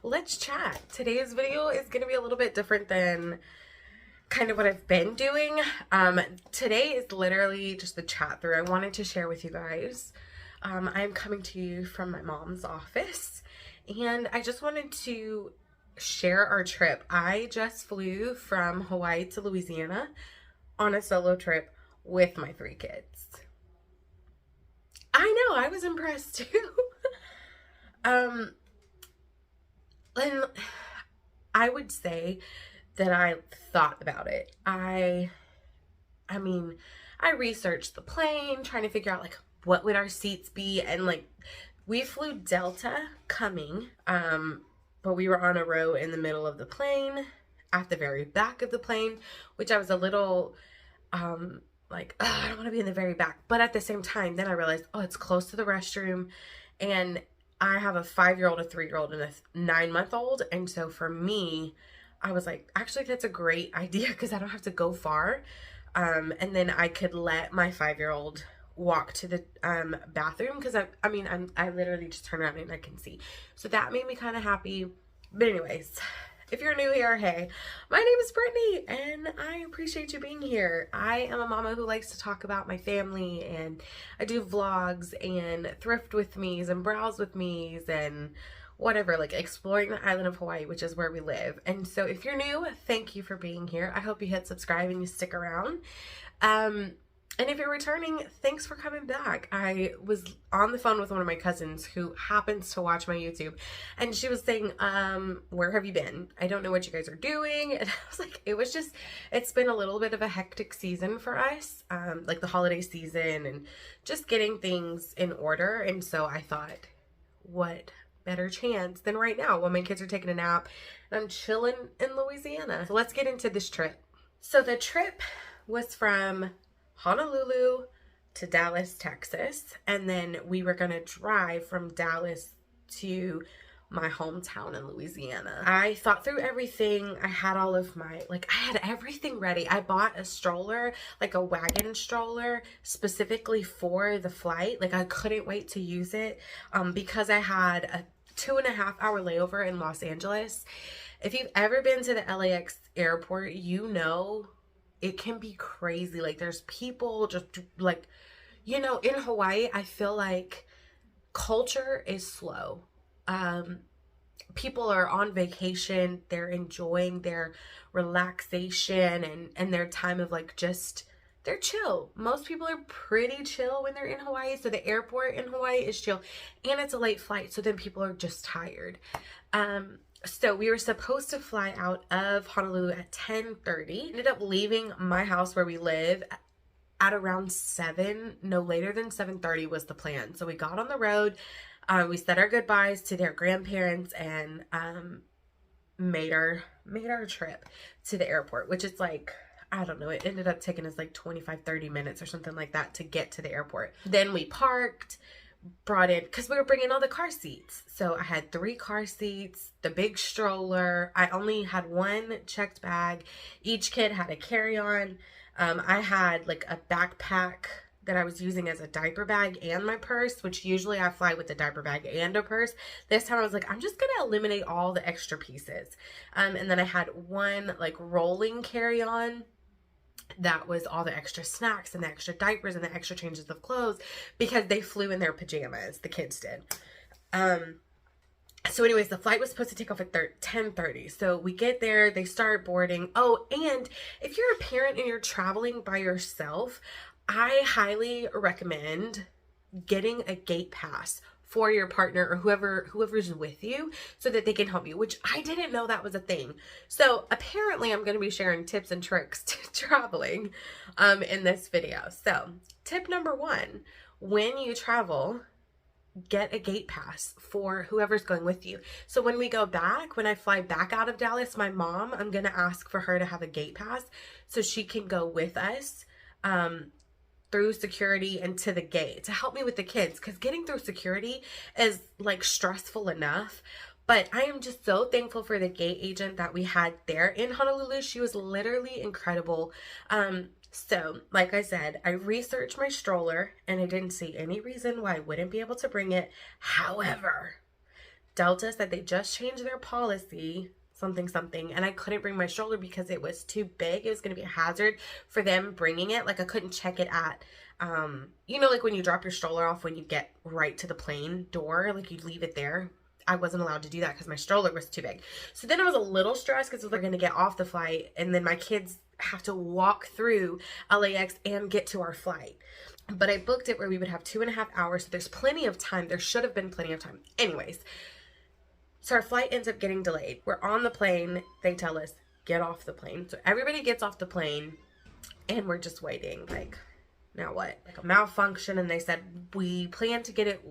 let's chat. Today's video is going to be a little bit different than kind of what I've been doing. Today is literally just the chat through I wanted to share with you guys. I'm coming to you from my mom's office, and I just wanted to share our trip. I just flew from Hawaii to Louisiana on a solo trip with my 3 kids. I know, I was impressed too. And I would say that I thought about it. I mean, I researched the plane, trying to figure out like what would our seats be, and like we flew Delta coming, but we were on a row in the middle of the plane, at the very back of the plane, which I was a little like, oh, I don't want to be in the very back. But at the same time, then I realized, oh, it's close to the restroom, and I have a 5-year-old, a 3-year-old, and a 9-month-old. And so for me, I was like, actually, that's a great idea because I don't have to go far. And then I could let my 5-year-old walk to the bathroom because I literally just turn around and I can see. So that made me kind of happy. But anyways, if you're new here, hey, my name is Brittany and I appreciate you being here. I am a mama who likes to talk about my family, and I do vlogs and thrift with me's and browse with me's and whatever, like exploring the island of Hawaii, which is where we live. And so if you're new, thank you for being here. I hope you hit subscribe and you stick around. And if you're returning, thanks for coming back. I was on the phone with one of my cousins who happens to watch my YouTube, and she was saying, where have you been? I don't know what you guys are doing. And I was like, it's been a little bit of a hectic season for us, like the holiday season and just getting things in order. And so I thought, what better chance than right now when my kids are taking a nap and I'm chilling in Louisiana. So let's get into this trip. So the trip was from Honolulu to Dallas, Texas, and then we were gonna drive from Dallas to my hometown in Louisiana. I thought through everything. I had all of my, I had everything ready. I bought a stroller, like a wagon stroller, specifically for the flight. Like I couldn't wait to use it because I had a 2.5-hour layover in Los Angeles. If you've ever been to the LAX airport, you know it can be crazy. Like there's people just like, in Hawaii, I feel like culture is slow. People are on vacation, they're enjoying their relaxation and their time of they're chill. Most people are pretty chill when they're in Hawaii. So the airport in Hawaii is chill, and it's a late flight. So then people are just tired. So we were supposed to fly out of Honolulu at 10:30. Ended up leaving my house where we live at around 7. No later than 7:30 was the plan. So we got on the road. We said our goodbyes to their grandparents and made our trip to the airport, which is I don't know, it ended up taking us 25-30 minutes or something like that to get to the airport. Then we parked, brought in, because we were bringing all the car seats. So I had 3 car seats, the big stroller. I only had 1 checked bag. Each kid had a carry-on. I had a backpack that I was using as a diaper bag and my purse, which usually I fly with a diaper bag and a purse. This time I was like, I'm just gonna eliminate all the extra pieces. And then I had 1 rolling carry-on that was all the extra snacks and the extra diapers and the extra changes of clothes, because they flew in their pajamas, the kids did. So anyways, the flight was supposed to take off at 10:30. So we get there, they start boarding. Oh, and if you're a parent and you're traveling by yourself, I highly recommend getting a gate pass for your partner or whoever's with you, so that they can help you, which I didn't know that was a thing. So apparently I'm going to be sharing tips and tricks to traveling in this video. So tip number 1, when you travel, get a gate pass for whoever's going with you. So when we go back, when I fly back out of Dallas, my mom, I'm going to ask for her to have a gate pass so she can go with us through security and to the gate to help me with the kids, because getting through security is stressful enough. But I am just so thankful for the gate agent that we had there in Honolulu. She was literally incredible. So like I said, I researched my stroller and I didn't see any reason why I wouldn't be able to bring it. However, Delta said they just changed their policy, something, something, and I couldn't bring my stroller because it was too big. It was going to be a hazard for them bringing it. Like, I couldn't check it at, you know, like when you drop your stroller off when you get right to the plane door, like you leave it there. I wasn't allowed to do that because my stroller was too big. So then I was a little stressed because they're going to get off the flight, and then my kids have to walk through LAX and get to our flight. But I booked it where we would have 2.5 hours, so there's plenty of time. There should have been plenty of time. Anyways, so our flight ends up getting delayed. We're on the plane. They tell us, get off the plane. So everybody gets off the plane, and we're just waiting. Like, now what? Like a malfunction, and they said, we plan to get it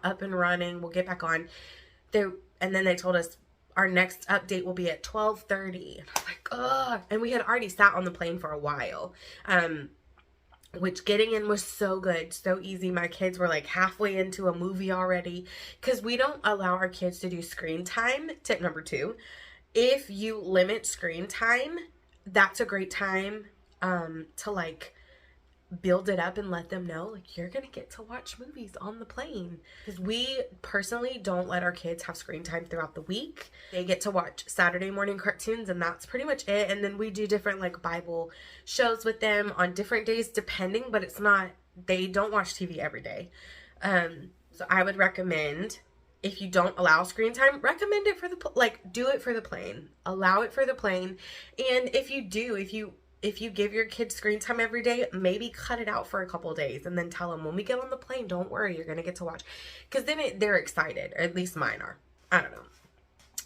up and running. We'll get back on. And then they told us our next update will be at 12:30. And I'm like, ugh. And we had already sat on the plane for a while. Which getting in was so good, so easy. My kids were like halfway into a movie already because we don't allow our kids to do screen time. Tip number 2, if you limit screen time, that's a great time to like build it up and let them know like you're gonna get to watch movies on the plane, because we personally don't let our kids have screen time throughout the week. They get to watch Saturday morning cartoons, and that's pretty much it. And then we do different like Bible shows with them on different days depending, but it's not, they don't watch TV every day. So I would recommend, if you don't allow screen time, recommend it for the like do it for the plane, allow it for the plane. And if you do, if you give your kids screen time every day, maybe cut it out for a couple of days and then tell them, when we get on the plane, don't worry, you're going to get to watch. Because then they're excited, or at least mine are. I don't know.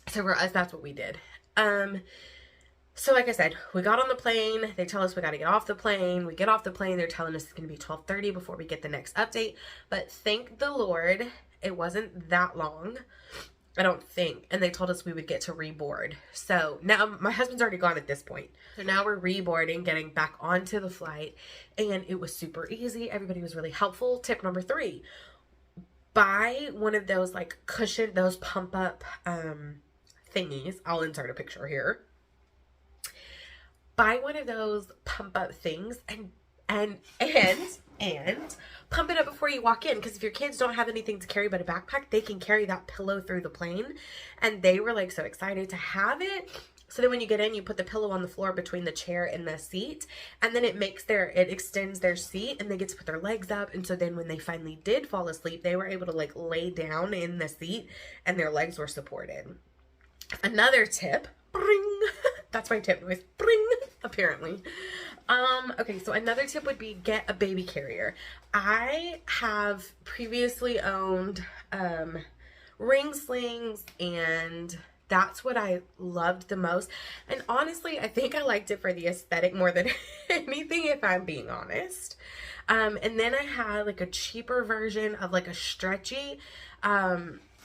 So for us, that's what we did. So like I said, we got on the plane. They tell us we got to get off the plane. We get off the plane. They're telling us it's going to be 12:30 before we get the next update. But thank the Lord, it wasn't that long. I don't think. And they told us we would get to reboard. So now my husband's already gone at this point. So now we're reboarding, getting back onto the flight. And it was super easy. Everybody was really helpful. Tip number 3, buy one of those like cushion, those pump up thingies. I'll insert a picture here. Buy one of those pump up things and pump it up before you walk in, because if your kids don't have anything to carry but a backpack, they can carry that pillow through the plane. And they were like so excited to have it. So then when you get in, you put the pillow on the floor between the chair and the seat, and then it extends their seat, and they get to put their legs up. And so then when they finally did fall asleep, they were able to like lay down in the seat and their legs were supported. Another tip, bring, that's my tip noise, bring, apparently. Okay, so another tip would be get a baby carrier. I have previously owned ring slings, and that's what I loved the most. And honestly, I think I liked it for the aesthetic more than anything, if I'm being honest. And then I had like a cheaper version of like a stretchy,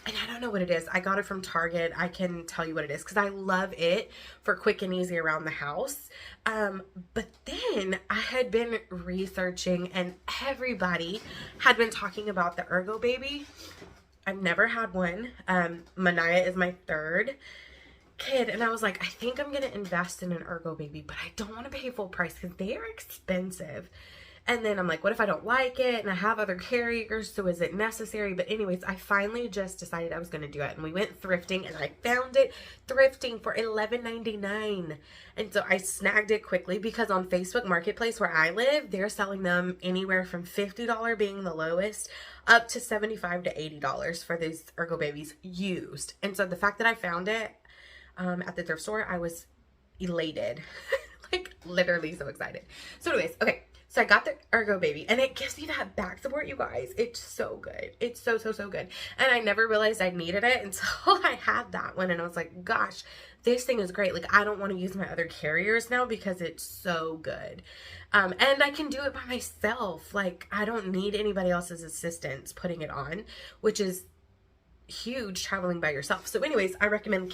and I don't know what it is. I got it from Target. I can tell you what it is because I love it for quick and easy around the house. But then I had been researching, and everybody had been talking about the ergobaby. I've never had one. Manaya is my 3rd kid, and I was like, I think I'm going to invest in an ergobaby, but I don't want to pay full price because they are expensive. And then I'm like, what if I don't like it? And I have other carriers, so is it necessary? But anyways, I finally just decided I was going to do it. And we went thrifting, and I found it thrifting for $11.99. And so I snagged it quickly because on Facebook Marketplace where I live, they're selling them anywhere from $50 being the lowest up to $75 to $80 for these ergobabies used. And so the fact that I found it at the thrift store, I was elated. Like literally so excited. So anyways, okay. So I got the ergobaby, and it gives me that back support, you guys. It's so good. It's so, so, so good. And I never realized I needed it until I had that one. And I was like, gosh, this thing is great. Like, I don't want to use my other carriers now because it's so good. And I can do it by myself. Like, I don't need anybody else's assistance putting it on, which is huge traveling by yourself. So anyways, I recommend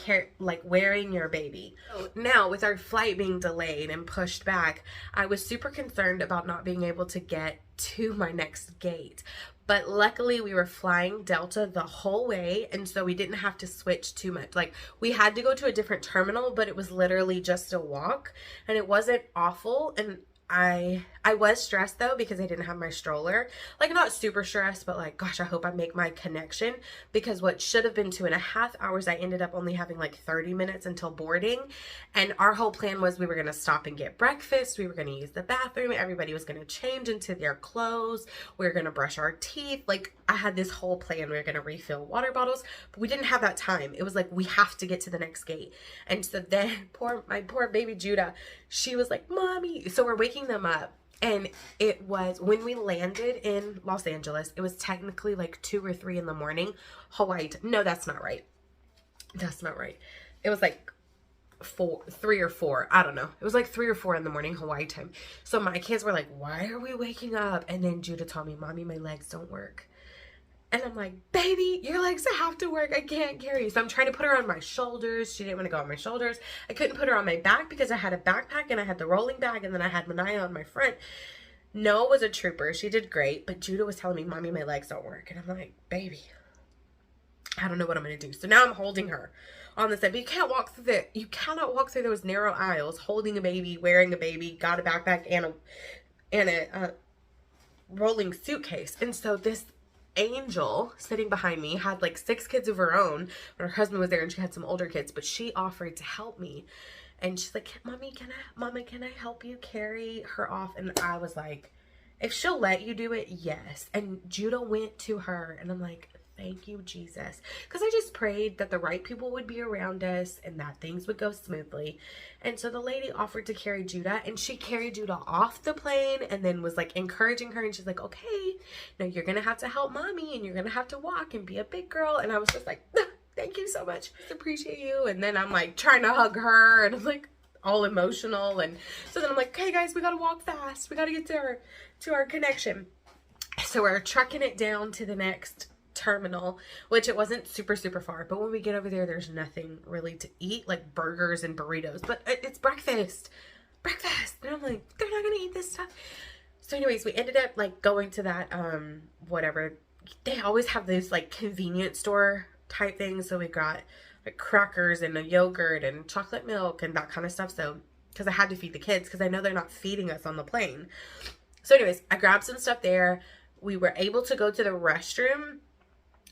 wearing your baby. So now with our flight being delayed and pushed back, I was super concerned about not being able to get to my next gate. But luckily we were flying Delta the whole way, and so we didn't have to switch too much. Like, we had to go to a different terminal, but it was literally just a walk, and it wasn't awful. And I was stressed though because I didn't have my stroller. Like, not super stressed, but like, gosh, I hope I make my connection, because what should have been 2.5 hours, I ended up only having like 30 minutes until boarding. And our whole plan was we were going to stop and get breakfast. We were going to use the bathroom. Everybody was going to change into their clothes. We were going to brush our teeth. Like, I had this whole plan. We were going to refill water bottles, but we didn't have that time. It was like, we have to get to the next gate. And so then my poor baby Judah, she was like, Mommy. So we're waking them up. And it was, when we landed in Los Angeles, it was technically like 2 or 3 in the morning. Hawaii. No, that's not right. That's not right. It was like 3 or 4. I don't know. It was like 3 or 4 in the morning Hawaii time. So my kids were like, why are we waking up? And then Judah told me, Mommy, my legs don't work. And I'm like, baby, your legs have to work. I can't carry you. So I'm trying to put her on my shoulders. She didn't want to go on my shoulders. I couldn't put her on my back because I had a backpack and I had the rolling bag, and then I had Manaya on my front. Noah was a trooper. She did great. But Judah was telling me, Mommy, my legs don't work. And I'm like, baby, I don't know what I'm going to do. So now I'm holding her on the side. But you cannot walk through those narrow aisles holding a baby, wearing a baby, got a backpack and a rolling suitcase. And so this angel sitting behind me had like 6 kids of her own, but her husband was there and she had some older kids, but she offered to help me. And she's like, Mama, can I help you carry her off? And I was like, if she'll let you do it, yes. And Judah went to her, and I'm like, thank you, Jesus. Because I just prayed that the right people would be around us and that things would go smoothly. And so the lady offered to carry Judah, and she carried Judah off the plane and then was like encouraging her. And she's like, okay, now you're going to have to help Mommy, and you're going to have to walk and be a big girl. And I was just like, thank you so much. I appreciate you. And then I'm like trying to hug her, and I'm like all emotional. And so then I'm like, okay, guys, we got to walk fast. We got to get to our connection. So we're trucking it down to the next terminal, which it wasn't super far, but when we get over there, there's nothing really to eat, like burgers and burritos, but it's breakfast, and I'm like, they're not gonna eat this stuff. So anyways, we ended up like going to that whatever, they always have those like convenience store type things. So we got like crackers and a yogurt and chocolate milk and that kind of stuff, so because I had to feed the kids because I know they're not feeding us on the plane. So anyways, I grabbed some stuff there. We were able to go to the restroom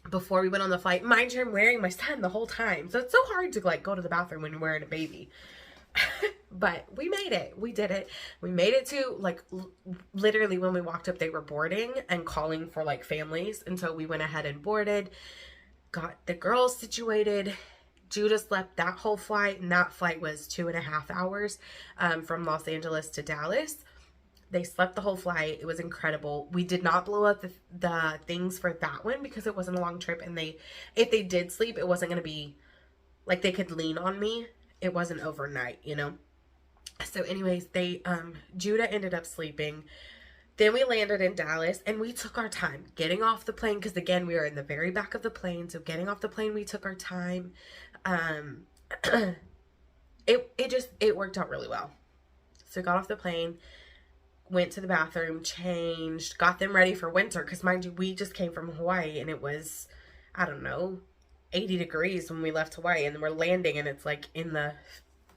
before we went on the flight. Mind you, I'm wearing my son the whole time, so it's so hard to like go to the bathroom when you're wearing a baby. But we made it. We did it. We made it to like literally when we walked up, they were boarding and calling for like families, and so we went ahead and boarded, got the girls situated. Judah slept that whole flight, and that flight was 2.5 hours from Los Angeles to Dallas. They slept the whole flight. It was incredible. We did not blow up the things for that one because it wasn't a long trip. And if they did sleep, it wasn't going to be like they could lean on me. It wasn't overnight, you know? So anyways, Judah ended up sleeping. Then we landed in Dallas, and we took our time getting off the plane. Cause again, we were in the very back of the plane. So getting off the plane, we took our time. It worked out really well. So got off the plane, went to the bathroom, changed, got them ready for winter. Because mind you, we just came from Hawaii, and it was, I don't know, 80 degrees when we left Hawaii. And then we're landing, and it's like in the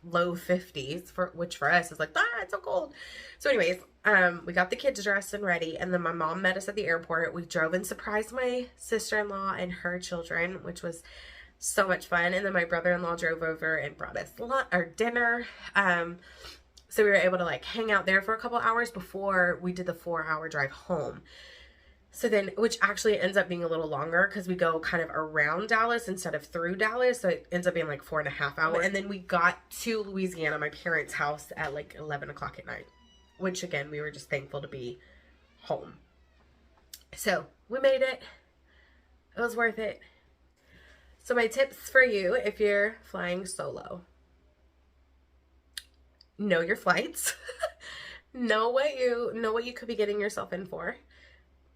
low 50s, which for us is like, it's so cold. So anyways, we got the kids dressed and ready. And then my mom met us at the airport. We drove and surprised my sister-in-law and her children, which was so much fun. And then my brother-in-law drove over and brought us dinner. So we were able to like hang out there for a couple hours before we did the 4-hour drive home. So then, which actually ends up being a little longer because we go kind of around Dallas instead of through Dallas. So it ends up being like 4.5 hours. And then we got to Louisiana, my parents' house, at like 11 o'clock at night, which again, we were just thankful to be home. So we made it. It was worth it. So my tips for you, if you're flying solo: know your flights, know what you could be getting yourself in for.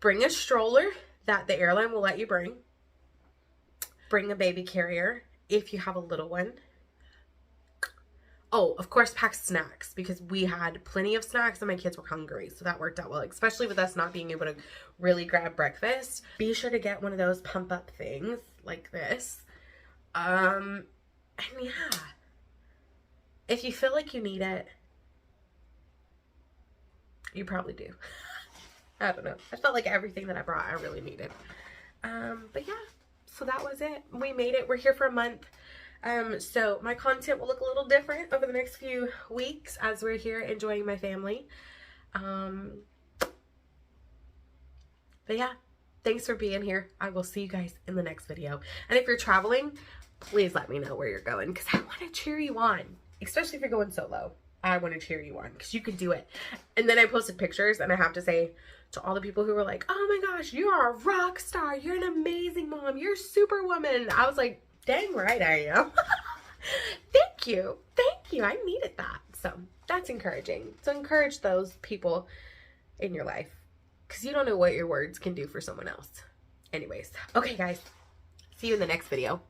Bring a stroller that the airline will let you bring. Bring a baby carrier if you have a little one. Oh, of course, pack snacks, because we had plenty of snacks and my kids were hungry, so that worked out well, especially with us not being able to really grab breakfast. Be sure to get one of those pump up things like this. And yeah, if you feel like you need it, You probably do. I don't know. I felt like everything that I brought I really needed. But yeah, so that was it. We made it. We're here for a month. So my content will look a little different over the next few weeks as we're here enjoying my family. But yeah, thanks for being here. I will see you guys in the next video. And if you're traveling, please let me know where you're going, because I want to cheer you on, especially if you're going solo. I want to cheer you on because you can do it. And then I posted pictures, and I have to say to all the people who were like, oh my gosh, you are a rock star. You're an amazing mom. You're superwoman. I was like, dang right I am. Thank you. Thank you. I needed that. So that's encouraging. So encourage those people in your life, because you don't know what your words can do for someone else. Anyways, okay guys, see you in the next video.